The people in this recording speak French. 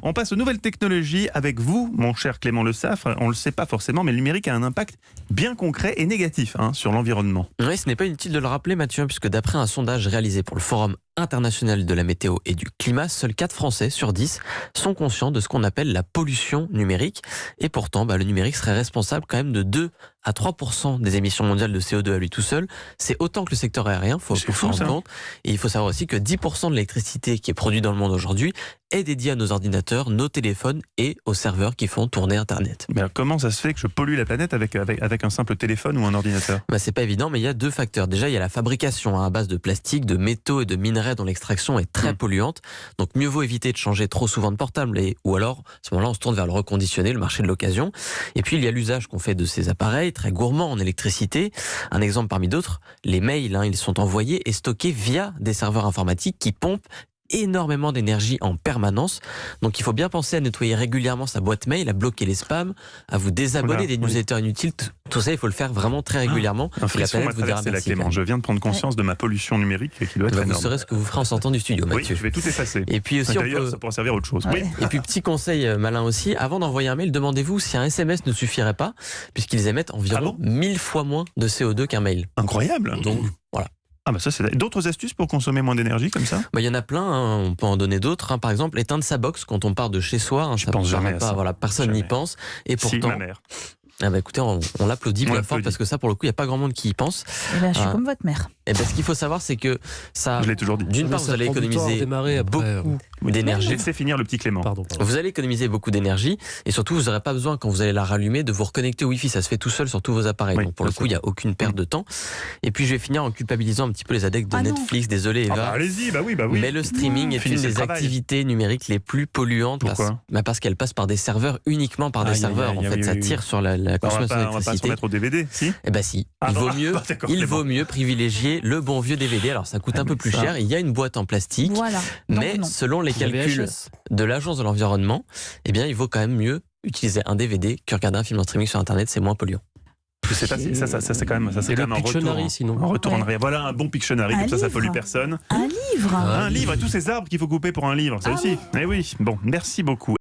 On passe aux nouvelles technologies avec vous, mon cher Clément Le Saffre. On ne le sait pas forcément, mais le numérique a un impact bien concret et négatif sur l'environnement. Oui, ce n'est pas inutile de le rappeler, Mathieu, puisque d'après un sondage réalisé pour le Forum international de la météo et du climat, seuls 4 Français sur 10 sont conscients de ce qu'on appelle la pollution numérique. Et pourtant, le numérique serait responsable quand même de 2 à 3% des émissions mondiales de CO2 à lui tout seul. C'est autant que le secteur aérien, il faut se rendre compte. Et il faut savoir aussi que 10% de l'électricité qui est produite dans le monde aujourd'hui est dédiée à nos ordinateurs, nos téléphones et aux serveurs qui font tourner Internet. Mais alors, comment ça se fait que je pollue la planète avec un simple téléphone ou un ordinateur ? C'est pas évident, mais il y a 2 facteurs. Déjà, il y a la fabrication à base de plastique, de métaux et de minerais dont l'extraction est très polluante. Donc mieux vaut éviter de changer trop souvent de portable, ou alors à ce moment-là on se tourne vers le reconditionné, le marché de l'occasion. Et puis il y a l'usage qu'on fait de ces appareils très gourmands en électricité. Un exemple parmi d'autres, les mails, ils sont envoyés et stockés via des serveurs informatiques qui pompent énormément d'énergie en permanence. Donc il faut bien penser à nettoyer régulièrement sa boîte mail, à bloquer les spams, à vous désabonner des newsletters inutiles. Tout ça, il faut le faire vraiment très régulièrement. Un frisson m'a traversé la Clément. Je viens de prendre conscience de ma pollution numérique qui doit être énorme. Vous saurez ce que vous ferez en sortant du studio, Mathieu. Oui, je vais tout effacer. Et puis aussi, d'ailleurs, ça pourra servir à autre chose. Oui. Et puis petit conseil malin aussi, avant d'envoyer un mail, demandez-vous si un SMS ne suffirait pas, puisqu'ils émettent environ 1000 fois moins de CO2 qu'un mail. Incroyable. Donc voilà. Ça, c'est d'autres astuces pour consommer moins d'énergie comme ça ? Il y en a plein, on peut en donner d'autres. Par exemple, éteindre sa box quand on part de chez soi. Je pense jamais à ça. Personne n'y pense. Et pourtant, ma mère. Écoutez, on l'applaudit bien fort parce que ça, pour le coup, il n'y a pas grand monde qui y pense. Et là, je suis comme votre mère. Et ce qu'il faut savoir, c'est que ça. Je l'ai toujours dit. D'une part, vous allez économiser beaucoup d'énergie. Laissez finir le petit Clément. Pardon. Vous allez économiser beaucoup d'énergie et surtout, vous n'aurez pas besoin, quand vous allez la rallumer, de vous reconnecter au Wi-Fi. Ça se fait tout seul sur tous vos appareils. Donc pour le coup, il n'y a aucune perte de temps. Et puis, je vais finir en culpabilisant un petit peu les adeptes de Netflix. Désolé, Eva. Allez-y, oui. Mais le streaming est une des activités numériques les plus polluantes. Pourquoi ? Parce qu'elle passe par des serveurs, uniquement par des serveurs. En fait, ça tire sur la consommation d'électricité. On va pas se remettre au DVD, si ? Si. Il vaut mieux privilivier le bon vieux DVD. Alors ça coûte un peu plus cher. Il y a une boîte en plastique. Voilà. Mais selon les calculs de l'Agence de l'environnement, il vaut quand même mieux utiliser un DVD que regarder un film en streaming sur Internet. C'est moins polluant. Je sais pas si ça c'est quand même un retour en arrière. Voilà un bon Pictionary, comme ça pollue personne. Un livre. Un livre et tous ces arbres qu'il faut couper pour un livre, ça aussi. Eh oui. Bon, merci beaucoup.